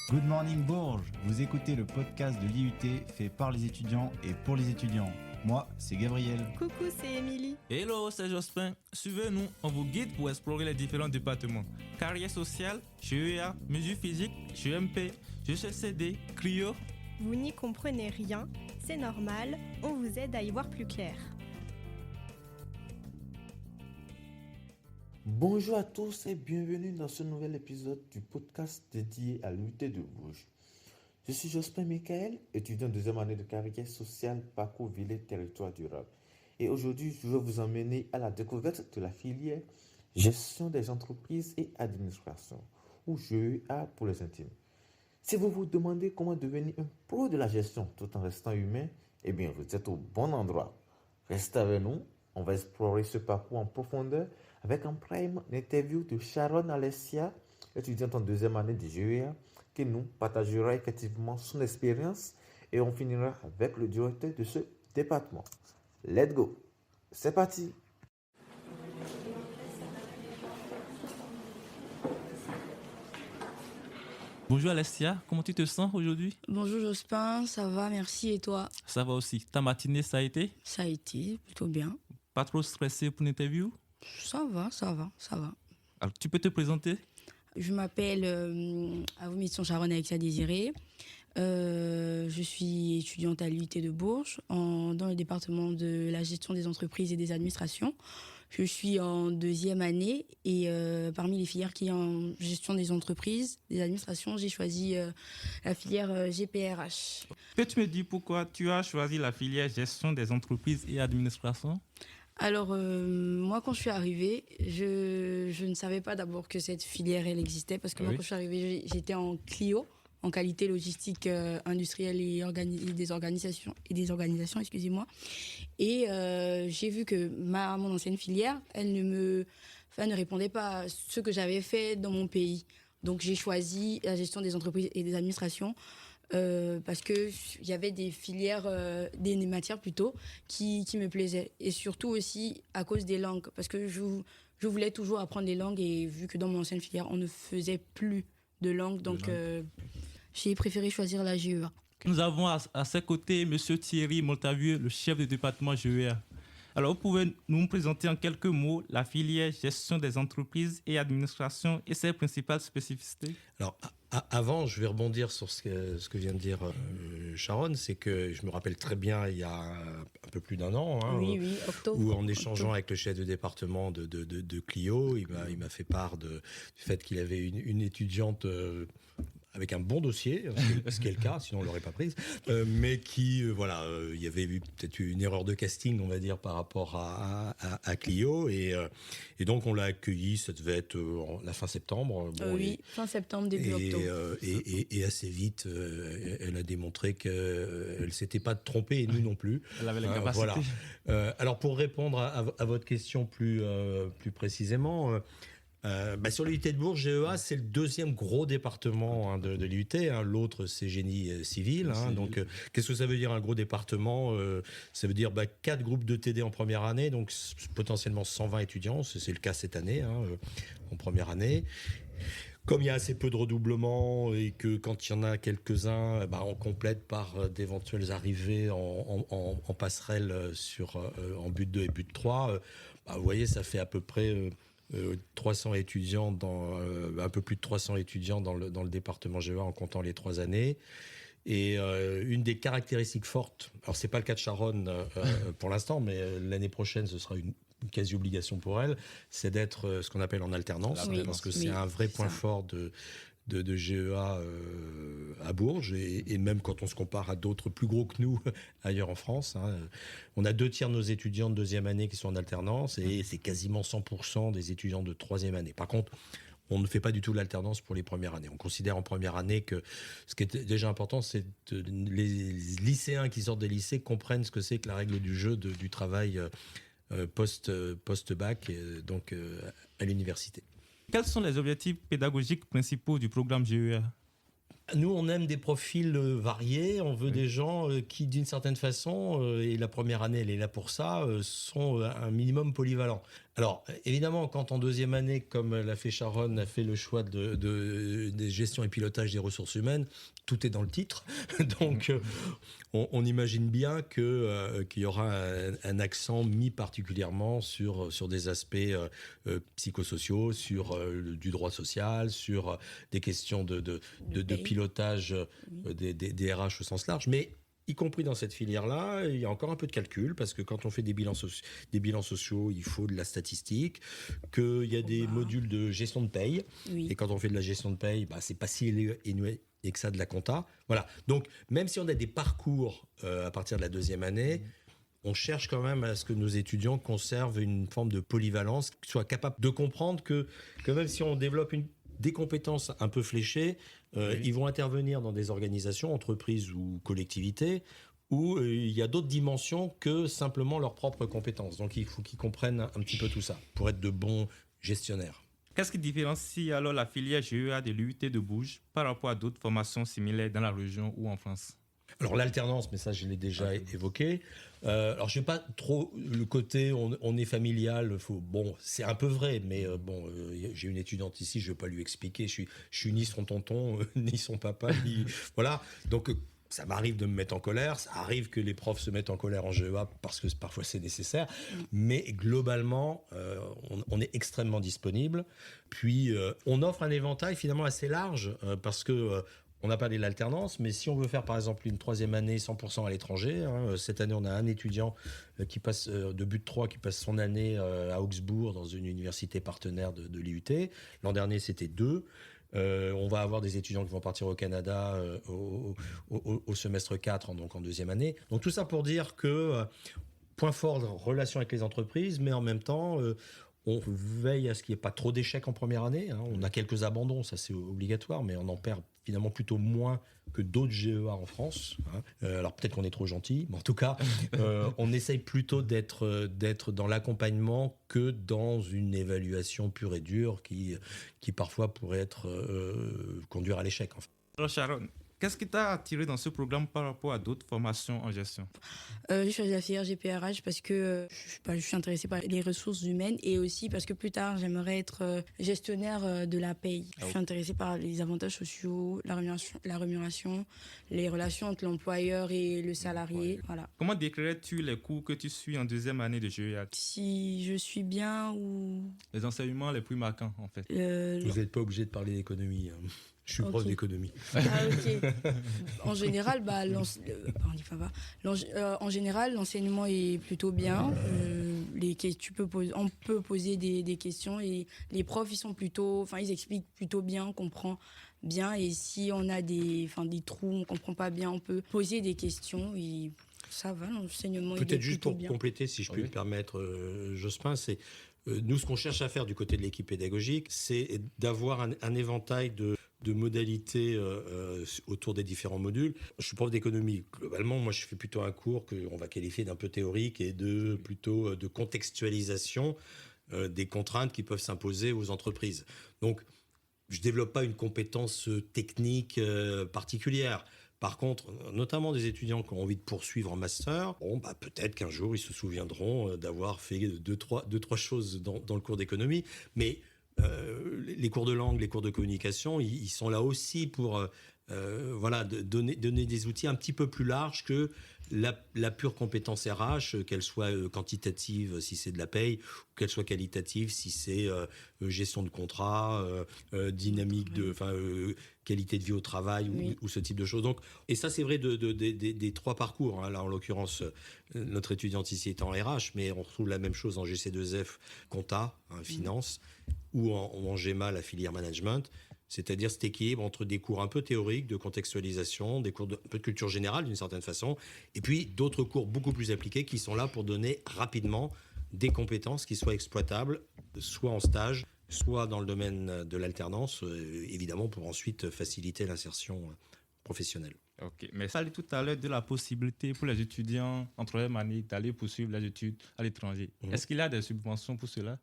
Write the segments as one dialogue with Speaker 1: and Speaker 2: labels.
Speaker 1: Good morning Bourges, vous écoutez le podcast de l'IUT fait par les étudiants et pour les étudiants. Moi, c'est Gabriel.
Speaker 2: Coucou, c'est Émilie.
Speaker 3: Hello, c'est Jospin. Suivez-nous, on vous guide pour explorer les différents départements. Carrière sociale, GEA, mesures physiques, GMP, GCCD, CRIO.
Speaker 2: Vous n'y comprenez rien, c'est normal, on vous aide à y voir plus clair.
Speaker 4: Bonjour à tous et bienvenue dans ce nouvel épisode du podcast dédié à l'UT de Bourges. Je suis Jospin Michael, étudiant de deuxième année de carrière sociale Parcours Ville Territoire Durable. Et aujourd'hui, je vais vous emmener à la découverte de la filière Gestion des entreprises et administration, ou GEA pour les intimes. Si vous vous demandez comment devenir un pro de la gestion tout en restant humain, eh bien vous êtes au bon endroit. Restez avec nous, on va explorer ce parcours en profondeur avec en prime l'interview de Sharon Alessia, étudiante en deuxième année de GEA, qui nous partagera effectivement son expérience et on finira avec le directeur de ce département. Let's go! C'est parti!
Speaker 3: Bonjour Alessia, comment tu te sens aujourd'hui?
Speaker 5: Bonjour Jospin, ça va, merci, et toi?
Speaker 3: Ça va aussi. Ta matinée, ça a été?
Speaker 5: Ça a été, plutôt bien.
Speaker 3: Pas trop stressé pour l'interview?
Speaker 5: Ça va.
Speaker 3: Alors, tu peux te présenter?
Speaker 5: Je m'appelle à vos missions Sharon Alexia Désiré. Je suis étudiante à l'UT de Bourges dans le département de la gestion des entreprises et des administrations. Je suis en deuxième année et parmi les filières qui sont en gestion des entreprises, des administrations, j'ai choisi la filière GPRH.
Speaker 3: Peux-tu me dire pourquoi tu as choisi la filière gestion des entreprises et administration?
Speaker 5: Alors, moi, quand je suis arrivée, je ne savais pas d'abord que cette filière, elle existait, parce que moi, quand je suis arrivée, j'étais en Clio, en qualité logistique industrielle et des organisations, excusez-moi. Et j'ai vu que mon ancienne filière, elle ne répondait pas à ce que j'avais fait dans mon pays. Donc, j'ai choisi la gestion des entreprises et des administrations, parce qu'il y avait des filières, des matières plutôt, qui me plaisaient. Et surtout aussi à cause des langues, parce que je voulais toujours apprendre les langues et vu que dans mon ancienne filière, on ne faisait plus de langues, donc j'ai préféré choisir la GEA.
Speaker 3: Nous avons à ses côtés M. Thierry Montavieux, le chef du département GEA. Alors, vous pouvez nous présenter en quelques mots la filière gestion des entreprises et administration et ses principales spécificités?
Speaker 6: Alors, avant, je vais rebondir sur ce que vient de dire Sharon, c'est que je me rappelle très bien, il y a un peu plus d'un an,
Speaker 5: oui, octobre.
Speaker 6: Où en échangeant avec le chef de département de Clio, il m'a fait part du fait qu'il avait une étudiante avec un bon dossier, ce qui est le cas, sinon on ne l'aurait pas prise, mais qui, il y avait eu peut-être une erreur de casting, on va dire, par rapport à Clio, et donc on l'a accueillie, ça devait être la fin septembre.
Speaker 5: Fin septembre, début octobre.
Speaker 6: Et assez vite, elle a démontré qu'elle ne s'était pas trompée, et nous non plus.
Speaker 3: Elle avait la capacité.
Speaker 6: Voilà. Alors pour répondre à votre question plus précisément... sur l'UT de Bourges, GEA, c'est le deuxième gros département de l'UT. L'autre, c'est génie civil. Donc, qu'est-ce que ça veut dire un gros département? Ça veut dire 4 groupes de TD en première année, donc potentiellement 120 étudiants. C'est le cas cette année, en première année. Comme il y a assez peu de redoublements et que quand il y en a quelques-uns, on complète par d'éventuelles arrivées en passerelle en but 2 et but 3. Vous voyez, ça fait à peu près... 300 étudiants un peu plus de 300 étudiants dans le département GEA en comptant les 3 années. Et une des caractéristiques fortes, alors c'est pas le cas de Sharon pour l'instant, mais l'année prochaine ce sera une quasi-obligation pour elle, c'est d'être ce qu'on appelle en alternance, parce que c'est un vrai point fort de GEA à Bourges, et même quand on se compare à d'autres plus gros que nous ailleurs en France. On a 2 tiers de nos étudiants de deuxième année qui sont en alternance, et c'est quasiment 100% des étudiants de troisième année. Par contre, on ne fait pas du tout l'alternance pour les premières années. On considère en première année que ce qui est déjà important, c'est que les lycéens qui sortent des lycées comprennent ce que c'est que la règle du jeu du travail post-bac, donc à l'université.
Speaker 3: Quels sont les objectifs pédagogiques principaux du programme GEA?
Speaker 6: Nous, on aime des profils variés. On veut des gens qui, d'une certaine façon, et la première année, elle est là pour ça, sont un minimum polyvalents. Alors, évidemment, quand en deuxième année, comme l'a fait Sharon, a fait le choix de gestion et pilotage des ressources humaines, tout est dans le titre. Donc, on imagine bien qu'il y aura un accent mis particulièrement sur des aspects psychosociaux, sur du droit social, sur des questions de pilotage des RH au sens large. Mais y compris dans cette filière-là, il y a encore un peu de calcul, parce que quand on fait des bilans sociaux, il faut de la statistique, qu'il y a des modules de gestion de paye, et quand on fait de la gestion de paye, c'est pas si énué et que ça de la compta. Voilà. Donc, même si on a des parcours à partir de la deuxième année, on cherche quand même à ce que nos étudiants conservent une forme de polyvalence, qu'ils soient capables de comprendre que même si on développe des compétences un peu fléchées, ils vont intervenir dans des organisations, entreprises ou collectivités, où il y a d'autres dimensions que simplement leurs propres compétences. Donc il faut qu'ils comprennent un petit peu tout ça pour être de bons gestionnaires.
Speaker 3: Qu'est-ce qui différencie alors la filière GEA de l'UIT de Bourges par rapport à d'autres formations similaires dans la région ou en France?
Speaker 6: Alors l'alternance, mais ça je l'ai déjà évoqué. Alors je n'ai pas trop le côté on est familial. C'est un peu vrai, mais j'ai une étudiante ici, je ne vais pas lui expliquer. Je suis ni son tonton, ni son papa, voilà. Donc ça m'arrive de me mettre en colère. Ça arrive que les profs se mettent en colère en GEA parce que parfois c'est nécessaire. Mais globalement, on est extrêmement disponible. Puis on offre un éventail finalement assez large parce que on n'a pas de l'alternance, mais si on veut faire par exemple une troisième année 100% à l'étranger, cette année on a un étudiant qui passe de but 3 qui passe son année à Augsbourg dans une université partenaire de l'IUT. L'an dernier c'était 2. On va avoir des étudiants qui vont partir au Canada au semestre 4, donc en deuxième année. Donc tout ça pour dire que point fort, relation avec les entreprises, mais en même temps on veille à ce qu'il n'y ait pas trop d'échecs en première année. On a quelques abandons, ça c'est obligatoire, mais on en perd finalement plutôt moins que d'autres GEA en France. Alors peut-être qu'on est trop gentil, mais en tout cas, on essaye plutôt d'être dans l'accompagnement que dans une évaluation pure et dure qui parfois pourrait conduire à l'échec. En fait.
Speaker 3: Alors Sharon, qu'est-ce qui t'a attiré dans ce programme par rapport à d'autres formations en gestion?
Speaker 5: J'ai choisi la filière GPRH parce que je suis intéressée par les ressources humaines et aussi parce que plus tard, j'aimerais être gestionnaire de la paye. Je suis intéressée par les avantages sociaux, la rémunération, les relations entre l'employeur et le salarié. Voilà.
Speaker 3: Comment décrirais-tu les cours que tu suis en deuxième année de GEA?
Speaker 5: Si je suis bien ou...
Speaker 3: Les enseignements les plus marquants, en fait.
Speaker 6: Vous n'êtes pas obligé de parler d'économie. Je suis prof d'économie.
Speaker 5: Ah, ok. En général, en général, l'enseignement est plutôt bien. On peut poser des questions et les profs, ils expliquent plutôt bien, on comprend bien. Et si on a des trous, on comprend pas bien, on peut poser des questions et ça va, l'enseignement est plutôt bien.
Speaker 6: Peut-être juste pour compléter, si je puis me permettre, Jospin, c'est nous, ce qu'on cherche à faire du côté de l'équipe pédagogique, c'est d'avoir un éventail de modalités autour des différents modules. Je suis prof d'économie. Globalement, moi, je fais plutôt un cours qu'on va qualifier d'un peu théorique et plutôt de contextualisation des contraintes qui peuvent s'imposer aux entreprises. Donc, je ne développe pas une compétence technique particulière. Par contre, notamment des étudiants qui ont envie de poursuivre en master, peut-être qu'un jour, ils se souviendront d'avoir fait deux, trois choses dans le cours d'économie. Mais les cours de langue, les cours de communication, ils sont là aussi pour donner des outils un petit peu plus larges que la pure compétence RH, qu'elle soit quantitative si c'est de la paye, ou qu'elle soit qualitative si c'est gestion de contrat, dynamique qualité de vie au travail ou ce type de choses. Donc, et ça, c'est vrai des trois parcours. Là, en l'occurrence, notre étudiante ici est en RH, mais on retrouve la même chose en GC2F, compta, finance, ou en GEMA, la filière management. C'est-à-dire cet équilibre entre des cours un peu théoriques, de contextualisation, des cours un peu de culture générale d'une certaine façon, et puis d'autres cours beaucoup plus appliqués qui sont là pour donner rapidement des compétences qui soient exploitables, soit en stage, soit dans le domaine de l'alternance, évidemment pour ensuite faciliter l'insertion professionnelle.
Speaker 3: Ok, mais ça allait tout à l'heure de la possibilité pour les étudiants en troisième année d'aller poursuivre les études à l'étranger. Est-ce qu'il y a des subventions pour cela?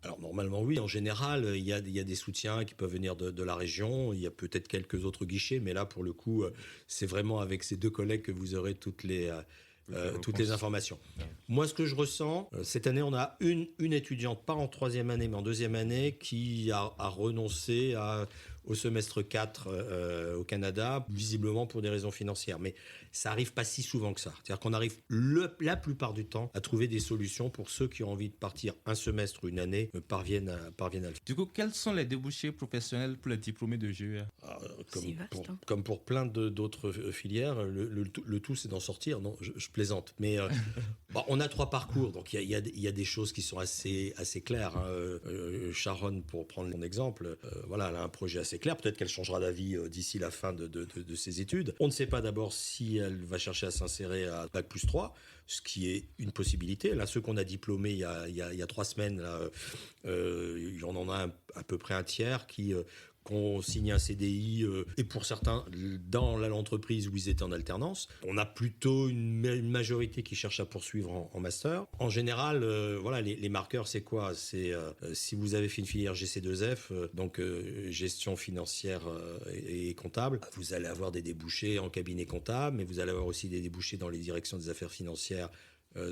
Speaker 6: Alors normalement oui, en général, il y a des soutiens qui peuvent venir de la région, il y a peut-être quelques autres guichets, mais là pour le coup, c'est vraiment avec ces 2 collègues que vous aurez toutes les informations.
Speaker 4: Ouais.
Speaker 6: Moi, ce que je ressens, cette année, on a une étudiante, pas en 3e année, mais en 2e année, qui a renoncé au semestre 4 au Canada, visiblement pour des raisons financières. Mais ça arrive pas si souvent que ça. C'est-à-dire qu'on arrive la plupart du temps à trouver des solutions pour ceux qui ont envie de partir un semestre ou une année, parviennent à le faire.
Speaker 3: Du coup, quels sont les débouchés professionnels pour les diplômés de GEA?
Speaker 5: C'est vaste, hein.
Speaker 6: Comme pour plein d'autres filières, le tout c'est d'en sortir. Non, je plaisante. Mais on a 3 parcours, donc il y a des choses qui sont assez claires. Sharon, pour prendre mon exemple, elle a un projet assez clair. Peut-être qu'elle changera d'avis d'ici la fin de ses études. On ne sait pas d'abord si elle va chercher à s'insérer à Bac+3, ce qui est une possibilité. Là, ceux qu'on a diplômés il y a 3 semaines, il y en a à peu près un tiers qui ont signé un CDI, et pour certains, dans l'entreprise où ils étaient en alternance. On a plutôt une majorité qui cherche à poursuivre en master. En général, les marqueurs, c'est quoi ? C'est si vous avez fait une filière GC2F, donc gestion financière et comptable, vous allez avoir des débouchés en cabinet comptable, mais vous allez avoir aussi des débouchés dans les directions des affaires financières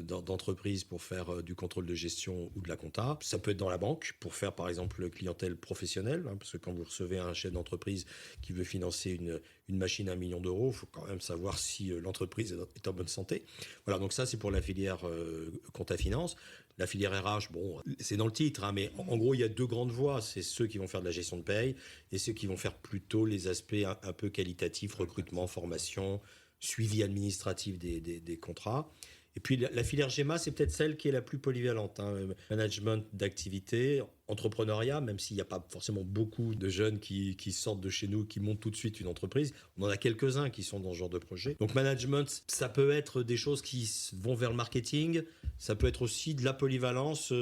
Speaker 6: d'entreprise pour faire du contrôle de gestion ou de la compta. Ça peut être dans la banque pour faire par exemple clientèle professionnelle, parce que quand vous recevez un chef d'entreprise qui veut financer une machine à 1 million d'euros, il faut quand même savoir si l'entreprise est en bonne santé. Voilà, donc ça c'est pour la filière compta finance. La filière RH, c'est dans le titre, mais en gros il y a 2 grandes voies. C'est ceux qui vont faire de la gestion de paye et ceux qui vont faire plutôt les aspects un peu qualitatifs, recrutement, formation, suivi administratif des contrats. Et puis la filière GEMA, c'est peut-être celle qui est la plus polyvalente. Management d'activité, entrepreneuriat, même s'il n'y a pas forcément beaucoup de jeunes qui sortent de chez nous, qui montent tout de suite une entreprise. On en a quelques-uns qui sont dans ce genre de projet. Donc management, ça peut être des choses qui vont vers le marketing. Ça peut être aussi de la polyvalence où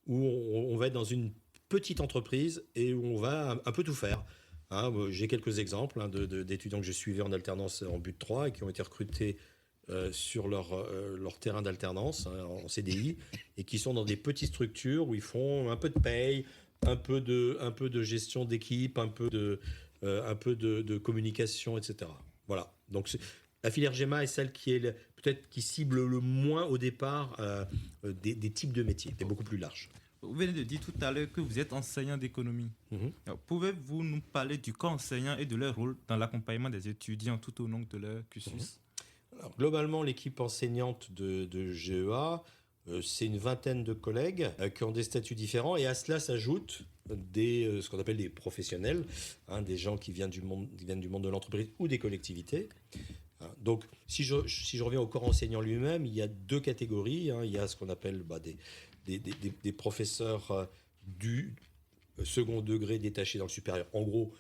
Speaker 6: on va être dans une petite entreprise et où on va un peu tout faire. J'ai quelques exemples d'étudiants que je suivais en alternance en but 3 et qui ont été recrutés sur leur terrain d'alternance en CDI et qui sont dans des petites structures où ils font un peu de paye, un peu de gestion d'équipe, un peu de communication, etc. Voilà. Donc la filière GEMA est celle qui est peut-être qui cible le moins au départ des types de métiers. C'est beaucoup plus large.
Speaker 3: Vous venez de dire tout à l'heure que vous êtes enseignant d'économie. Alors, pouvez-vous nous parler du corps enseignant et de leur rôle dans l'accompagnement des étudiants tout au long de leur cursus?
Speaker 6: Alors, globalement, l'équipe enseignante de GEA, c'est une vingtaine de collègues qui ont des statuts différents et à cela s'ajoutent ce qu'on appelle des professionnels, des gens qui viennent du monde de l'entreprise ou des collectivités. Donc, si je reviens au corps enseignant lui-même, il y a 2 catégories. Il y a ce qu'on appelle des professeurs du second degré détachés dans le supérieur. En gros,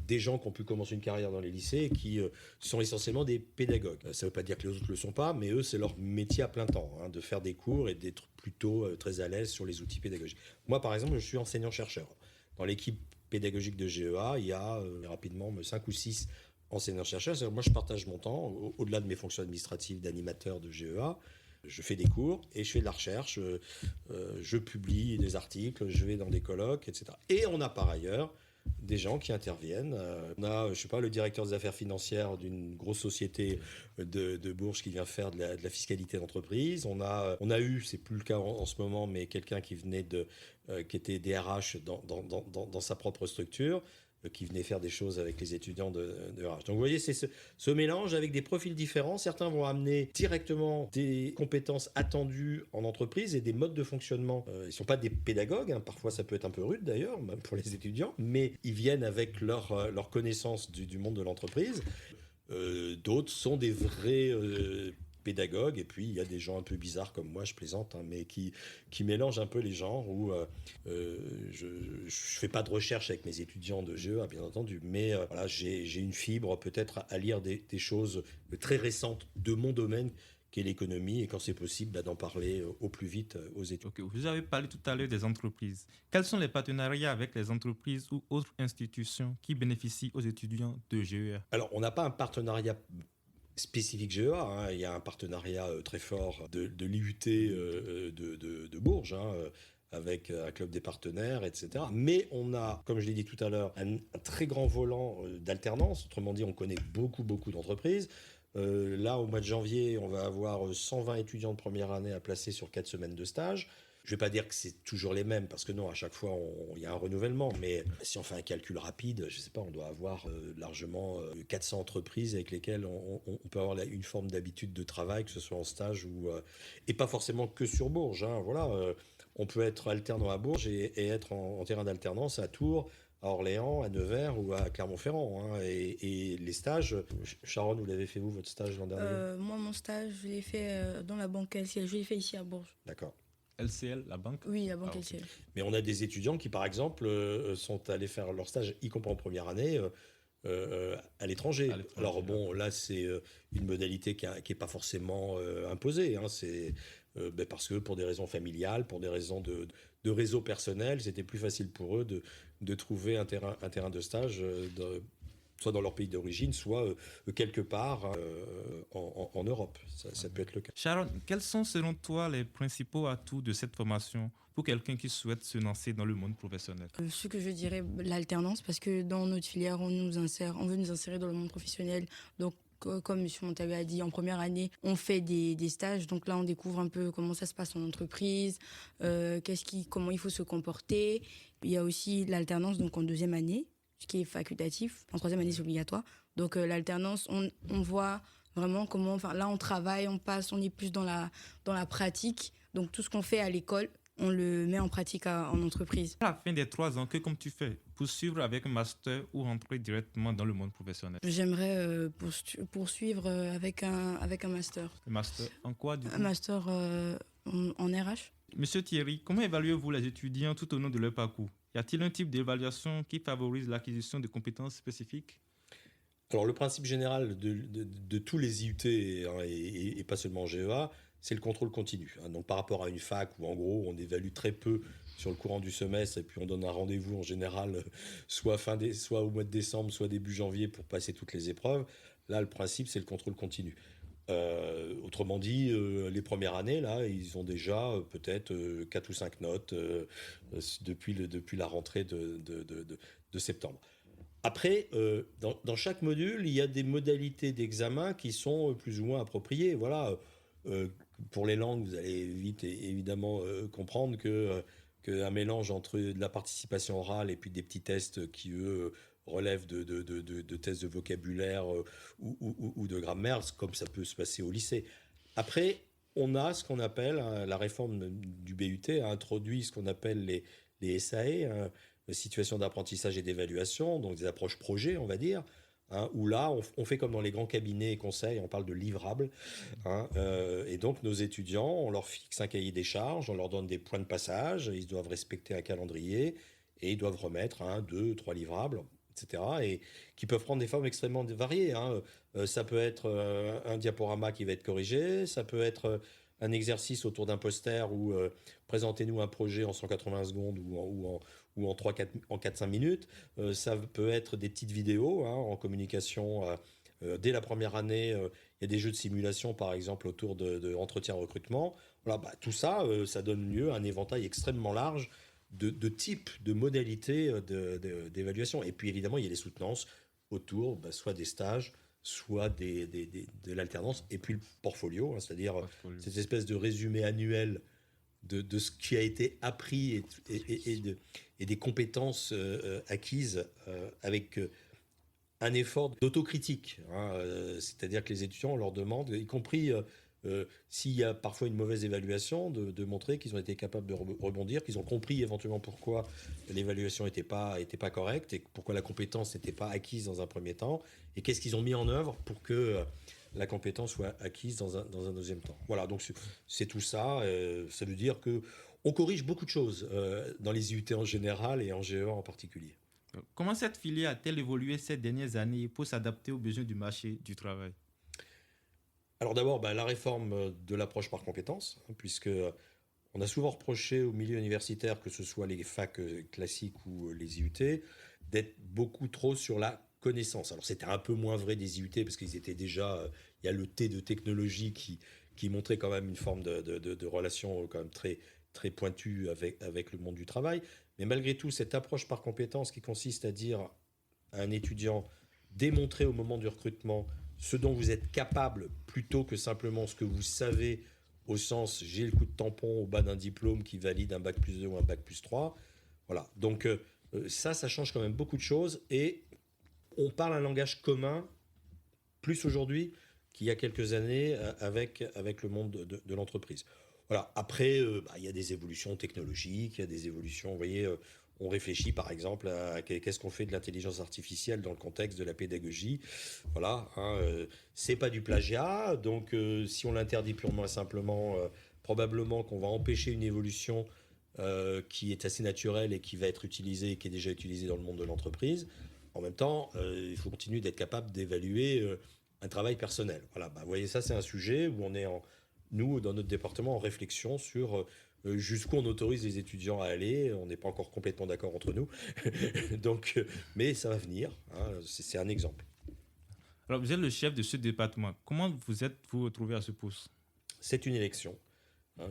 Speaker 6: des gens qui ont pu commencer une carrière dans les lycées et qui sont essentiellement des pédagogues. Ça ne veut pas dire que les autres ne le sont pas, mais eux, c'est leur métier à plein temps, de faire des cours et d'être plutôt très à l'aise sur les outils pédagogiques. Moi, par exemple, je suis enseignant-chercheur. Dans l'équipe pédagogique de GEA, il y a rapidement 5 ou 6 enseignants-chercheurs. Moi, je partage mon temps, au-delà de mes fonctions administratives d'animateur de GEA. Je fais des cours et je fais de la recherche, je publie des articles, je vais dans des colloques, etc. Et on a par ailleurs des gens qui interviennent. On a, le directeur des affaires financières d'une grosse société de Bourges qui vient faire de la fiscalité d'entreprise. On a eu, c'est plus le cas en ce moment, mais quelqu'un qui venait qui était DRH dans sa propre structure, qui venait faire des choses avec les étudiants de RH. Donc vous voyez, c'est ce mélange avec des profils différents. Certains vont amener directement des compétences attendues en entreprise et des modes de fonctionnement. Ils ne sont pas des pédagogues, parfois ça peut être un peu rude d'ailleurs, même pour les étudiants, mais ils viennent avec leur connaissance du monde de l'entreprise. D'autres sont des vrais pédagogues, et puis il y a des gens un peu bizarres comme moi, je plaisante, mais qui mélangent un peu les genres, où je fais pas de recherche avec mes étudiants de GEA, bien entendu, mais j'ai une fibre peut-être à lire des choses très récentes de mon domaine, qui est l'économie, et quand c'est possible, d'en parler au plus vite aux étudiants.
Speaker 3: Okay. Vous avez parlé tout à l'heure des entreprises. Quels sont les partenariats avec les entreprises ou autres institutions qui bénéficient aux étudiants de GEA?
Speaker 6: Alors, on n'a pas un partenariat spécifique GEA, il y a un partenariat très fort de l'IUT de Bourges, avec un club des partenaires, etc. Mais on a, comme je l'ai dit tout à l'heure, un très grand volant d'alternance. Autrement dit, on connaît beaucoup d'entreprises. Là, au mois de janvier, on va avoir 120 étudiants de première année à placer sur 4 semaines de stage. Je ne vais pas dire que c'est toujours les mêmes, parce que non, à chaque fois, il y a un renouvellement. Mais si on fait un calcul rapide, je ne sais pas, on doit avoir largement 400 entreprises avec lesquelles on peut avoir une forme d'habitude de travail, que ce soit en stage ou... et pas forcément que sur Bourges. Hein, voilà, on peut être alternant à Bourges et être en terrain d'alternance à Tours, à Orléans, à Nevers ou à Clermont-Ferrand. Hein, et les stages, Sharon, vous l'avez fait où, votre stage l'an dernier?
Speaker 5: Moi, mon stage, je l'ai fait dans la banque LCL. Je l'ai fait ici à Bourges.
Speaker 6: D'accord.
Speaker 3: LCL, la banque?
Speaker 5: Oui, la banque
Speaker 3: Ah,
Speaker 5: LCL.
Speaker 3: ok.
Speaker 6: Mais on a des étudiants qui, par exemple, sont allés faire leur stage, y compris en première année, à l'étranger. Alors bon, là, c'est une modalité qui est pas forcément imposée. Hein, c'est parce que pour des raisons familiales, pour des raisons de réseau personnel, c'était plus facile pour eux de trouver un terrain de stage soit dans leur pays d'origine, soit quelque part en Europe. Ça peut être le cas.
Speaker 3: Sharon, quels sont selon toi les principaux atouts de cette formation pour quelqu'un qui souhaite se lancer dans le monde professionnel?
Speaker 5: Ce que je dirais, l'alternance, parce que dans notre filière, on veut nous insérer dans le monde professionnel. Donc, comme M. Montagu a dit, en première année, on fait des stages. Donc là, on découvre un peu comment ça se passe en entreprise, comment il faut se comporter. Il y a aussi l'alternance, donc en deuxième année, ce qui est facultatif. En troisième année, c'est obligatoire. Donc l'alternance, on voit vraiment comment... Enfin, là, on travaille, on est plus dans la pratique. Donc tout ce qu'on fait à l'école, on le met en pratique en entreprise.
Speaker 3: À la fin des 3 ans, que comptes-tu faire? Poursuivre avec un master ou rentrer directement dans le monde professionnel?
Speaker 5: J'aimerais poursuivre avec un master.
Speaker 3: Le master en quoi, du coup?
Speaker 5: Un master en RH.
Speaker 3: Monsieur Thierry, comment évaluez-vous les étudiants tout au long de leur parcours? Y a-t-il un type d'évaluation qui favorise l'acquisition de compétences spécifiques?
Speaker 6: Alors, le principe général de tous les IUT, hein, et pas seulement GEA, c'est le contrôle continu. Hein. Donc, par rapport à une fac où, en gros, on évalue très peu sur le courant du semestre et puis on donne un rendez-vous en général soit au mois de décembre, soit début janvier pour passer toutes les épreuves. Là, le principe, c'est le contrôle continu. Autrement dit, les premières années, là, ils ont déjà peut-être 4 ou 5 notes depuis la rentrée de septembre. Après, dans chaque module, il y a des modalités d'examen qui sont plus ou moins appropriées. Voilà. Pour les langues, vous allez vite évidemment comprendre qu'un mélange entre de la participation orale et puis des petits tests qui, eux, relèvent de tests de vocabulaire ou de grammaire, comme ça peut se passer au lycée. Après, on a ce qu'on appelle, la réforme du BUT a introduit ce qu'on appelle les SAE, situations d'apprentissage et d'évaluation, donc des approches projets, on va dire, hein, où là, on fait comme dans les grands cabinets et conseils, on parle de livrables. Hein, et donc, nos étudiants, on leur fixe un cahier des charges, on leur donne des points de passage, ils doivent respecter un calendrier et ils doivent remettre 1, 2, 3 livrables, etc. Et qui peuvent prendre des formes extrêmement variées. Hein. Ça peut être un diaporama qui va être corrigé, ça peut être un exercice autour d'un poster où présentez-nous un projet en 180 secondes ou en 4-5 minutes. Ça peut être des petites vidéos en communication. Dès la première année, il y a des jeux de simulation, par exemple, autour de entretien recrutement. Voilà, tout ça, ça donne lieu à un éventail extrêmement large de types, de modalités d'évaluation. Et puis, évidemment, il y a les soutenances autour, soit des stages, soit de l'alternance, et puis le portfolio, c'est-à-dire cette espèce de résumé annuel de ce qui a été appris et des compétences acquises avec un effort d'autocritique. C'est-à-dire que les étudiants, on leur demande, y compris s'il y a parfois une mauvaise évaluation, de montrer qu'ils ont été capables de rebondir, qu'ils ont compris éventuellement pourquoi l'évaluation n'était pas correcte et pourquoi la compétence n'était pas acquise dans un premier temps, et qu'est-ce qu'ils ont mis en œuvre pour que la compétence soit acquise dans un deuxième temps. Voilà, donc c'est tout ça. Ça veut dire qu'on corrige beaucoup de choses dans les IUT en général et en GEA en particulier.
Speaker 3: Comment cette filière a-t-elle évolué ces dernières années pour s'adapter aux besoins du marché du travail?
Speaker 6: Alors d'abord, la réforme de l'approche par compétences, puisque on a souvent reproché au milieu universitaire, que ce soit les facs classiques ou les IUT, d'être beaucoup trop sur la connaissance. Alors c'était un peu moins vrai des IUT, parce qu'ils étaient déjà... il y a le T de technologie qui montrait quand même une forme de relation quand même très, très pointu avec le monde du travail. Mais malgré tout, cette approche par compétence qui consiste à dire à un étudiant, démontrer au moment du recrutement ce dont vous êtes capable plutôt que simplement ce que vous savez au sens j'ai le coup de tampon au bas d'un diplôme qui valide un bac plus 2 ou un bac plus 3. Voilà. Donc ça change quand même beaucoup de choses et on parle un langage commun plus aujourd'hui qu'il y a quelques années avec le monde de l'entreprise. Voilà. Après, il y a des évolutions technologiques, il y a des évolutions, vous voyez, on réfléchit par exemple à qu'est-ce qu'on fait de l'intelligence artificielle dans le contexte de la pédagogie. Voilà, c'est pas du plagiat, donc si on l'interdit purement et simplement, probablement qu'on va empêcher une évolution qui est assez naturelle et qui va être utilisée, qui est déjà utilisée dans le monde de l'entreprise. En même temps, il faut continuer d'être capable d'évaluer un travail personnel. Voilà, vous voyez, ça c'est un sujet où on est nous, dans notre département, en réflexion sur jusqu'où on autorise les étudiants à aller. On n'est pas encore complètement d'accord entre nous. Donc, mais ça va venir. C'est un exemple.
Speaker 3: Alors, vous êtes le chef de ce département. Comment vous retrouvez à ce poste?
Speaker 6: C'est une élection.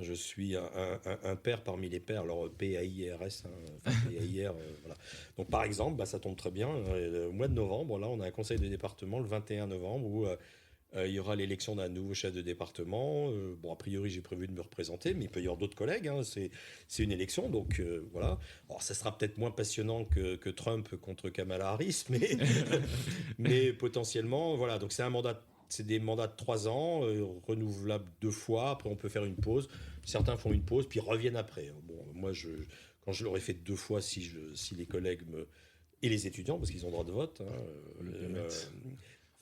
Speaker 6: Je suis un pair parmi les pairs, alors PAIRS, PAIR, voilà. Donc par exemple, ça tombe très bien, au mois de novembre, là on a un conseil de département le 21 novembre où il y aura l'élection d'un nouveau chef de département. A priori, j'ai prévu de me représenter, mais il peut y avoir d'autres collègues. C'est une élection, donc voilà. Alors, ça sera peut-être moins passionnant que Trump contre Kamala Harris, mais potentiellement, voilà. Donc, c'est des mandats de 3 ans, renouvelables 2 fois. Après, on peut faire une pause. Certains font une pause, puis reviennent après. Bon, moi, quand je l'aurais fait 2 fois, si les collègues et les étudiants, parce qu'ils ont droit de vote,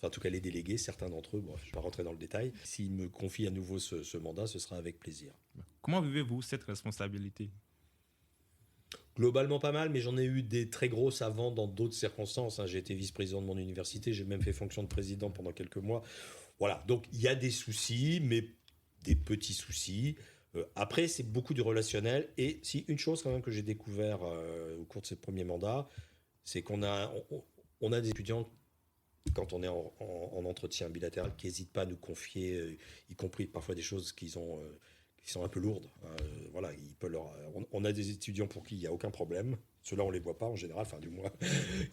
Speaker 6: en tout cas les délégués, certains d'entre eux, je ne vais pas rentrer dans le détail. S'ils me confient à nouveau ce mandat, ce sera avec plaisir.
Speaker 3: Comment vivez-vous cette responsabilité?
Speaker 6: Globalement pas mal, mais j'en ai eu des très grosses avant dans d'autres circonstances. J'ai été vice-président de mon université, j'ai même fait fonction de président pendant quelques mois. Voilà, donc il y a des soucis, mais des petits soucis. Après, c'est beaucoup du relationnel. Et si une chose quand même que j'ai découvert au cours de ces premiers mandats, c'est qu'on a des étudiants quand on est en entretien bilatéral, qui n'hésitent pas à nous confier, y compris parfois des choses qui sont un peu lourdes. Voilà, on a des étudiants pour qui il n'y a aucun problème. Ceux-là, on ne les voit pas en général, du moins,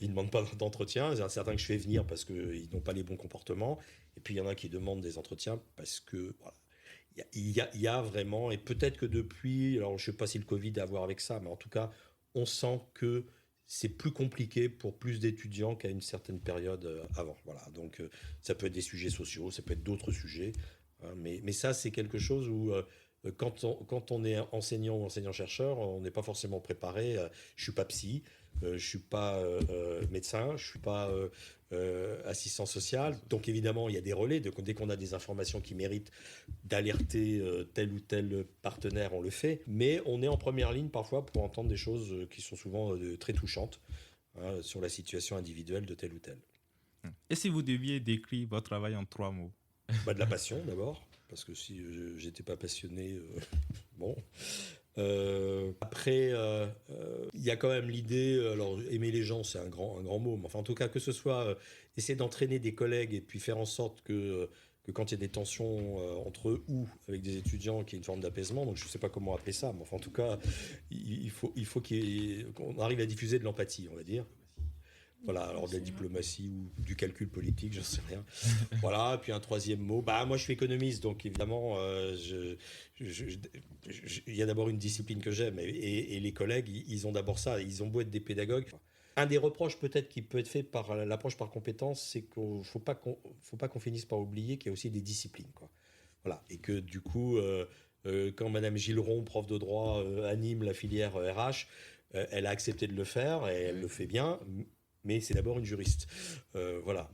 Speaker 6: ils ne demandent pas d'entretien. Il y en a certains que je fais venir parce qu'ils n'ont pas les bons comportements. Et puis, il y en a qui demandent des entretiens parce que, voilà, il y a vraiment, et peut-être que depuis, alors je ne sais pas si le Covid a à voir avec ça, mais en tout cas, on sent que c'est plus compliqué pour plus d'étudiants qu'à une certaine période avant. Voilà. Donc, ça peut être des sujets sociaux, ça peut être d'autres sujets. Mais ça, c'est quelque chose où, quand on est enseignant ou enseignant-chercheur, on n'est pas forcément préparé. Je ne suis pas psy, je ne suis pas médecin, je ne suis pas assistant social. Donc, évidemment, il y a des relais. Dès qu'on a des informations qui méritent d'alerter tel ou tel partenaire, on le fait. Mais on est en première ligne parfois pour entendre des choses qui sont souvent très touchantes sur la situation individuelle de tel ou tel.
Speaker 3: Et si vous deviez décrire votre travail en 3 mots?
Speaker 6: De la passion d'abord, parce que si j'étais pas passionné, bon. Après, il y a quand même l'idée, alors aimer les gens, c'est un grand mot, mais enfin en tout cas que ce soit essayer d'entraîner des collègues et puis faire en sorte que quand il y a des tensions entre eux ou avec des étudiants, qu'il y ait une forme d'apaisement. Donc je ne sais pas comment appeler ça, mais enfin en tout cas, il faut qu'on arrive à diffuser de l'empathie, on va dire. Voilà, alors de la diplomatie ou du calcul politique, j'en sais rien. Voilà, puis un troisième mot. Moi, je suis économiste, donc évidemment, il y a d'abord une discipline que j'aime. Et les collègues, ils ont d'abord ça. Ils ont beau être des pédagogues. Un des reproches peut-être qui peut être fait par l'approche par compétence, c'est qu'il ne faut pas qu'on finisse par oublier qu'il y a aussi des disciplines, quoi. Voilà, et que du coup, quand Madame Gilleron, prof de droit, anime la filière RH, elle a accepté de le faire et elle le fait bien. Mais c'est d'abord une juriste. Voilà.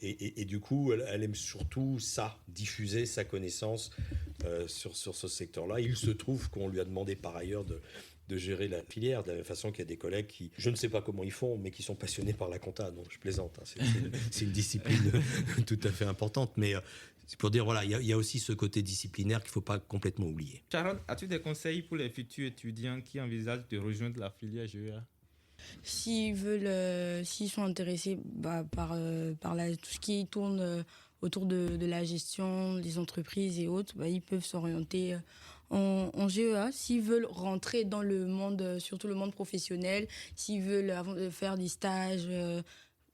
Speaker 6: Et du coup, elle aime surtout ça, diffuser sa connaissance sur ce secteur-là. Il se trouve qu'on lui a demandé par ailleurs de gérer la filière, de la même façon qu'il y a des collègues qui, je ne sais pas comment ils font, mais qui sont passionnés par la compta. Non, je plaisante. C'est une discipline tout à fait importante. Mais c'est pour dire, voilà, il y a aussi ce côté disciplinaire qu'il ne faut pas complètement oublier.
Speaker 3: Sharon, as-tu des conseils pour les futurs étudiants qui envisagent de rejoindre la filière GEA?
Speaker 5: S'ils sont intéressés par tout ce qui tourne autour de la gestion des entreprises et autres, ils peuvent s'orienter en GEA, s'ils veulent rentrer dans le monde, surtout le monde professionnel, s'ils veulent faire des stages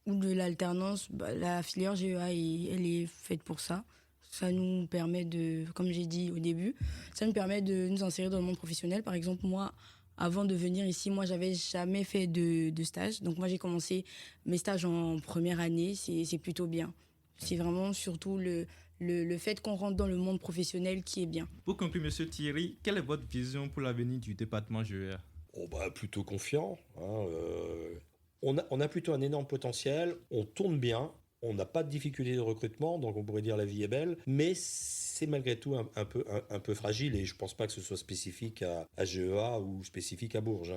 Speaker 5: ou de l'alternance, la filière GEA, elle est faite pour ça. Ça nous permet de, comme j'ai dit au début, ça nous permet de nous insérer dans le monde professionnel. Par exemple, moi, avant de venir ici, moi, j'avais jamais fait de stage. Donc, moi, j'ai commencé mes stages en première année. C'est plutôt bien. C'est vraiment surtout le fait qu'on rentre dans le monde professionnel qui est bien.
Speaker 3: Pour conclure, Monsieur Thierry, quelle est votre vision pour l'avenir du département GEA?
Speaker 6: Plutôt confiant. On a plutôt un énorme potentiel. On tourne bien. On n'a pas de difficulté de recrutement, donc on pourrait dire la vie est belle, mais c'est malgré tout un peu fragile et je ne pense pas que ce soit spécifique à GEA ou spécifique à Bourges.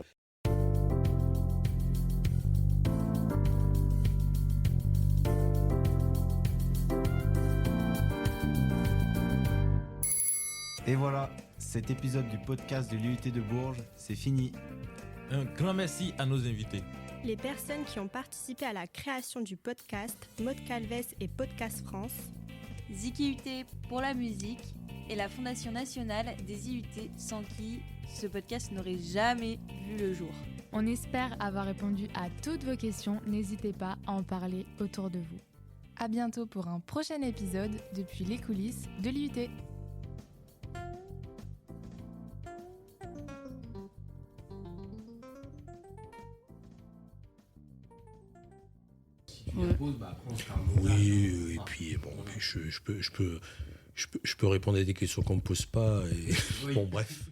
Speaker 1: Et voilà, cet épisode du podcast de l'IUT de Bourges, c'est fini.
Speaker 3: Un grand merci à nos invités.
Speaker 2: Les personnes qui ont participé à la création du podcast, Maud Calves et Podcast France,
Speaker 7: Ziki UT pour la musique et la Fondation nationale des IUT sans qui ce podcast n'aurait jamais vu le jour.
Speaker 8: On espère avoir répondu à toutes vos questions. N'hésitez pas à en parler autour de vous. À bientôt pour un prochain épisode depuis les coulisses de l'IUT.
Speaker 6: Oui, et puis bon, je peux répondre à des questions qu'on me pose pas. Et... Bon, bref.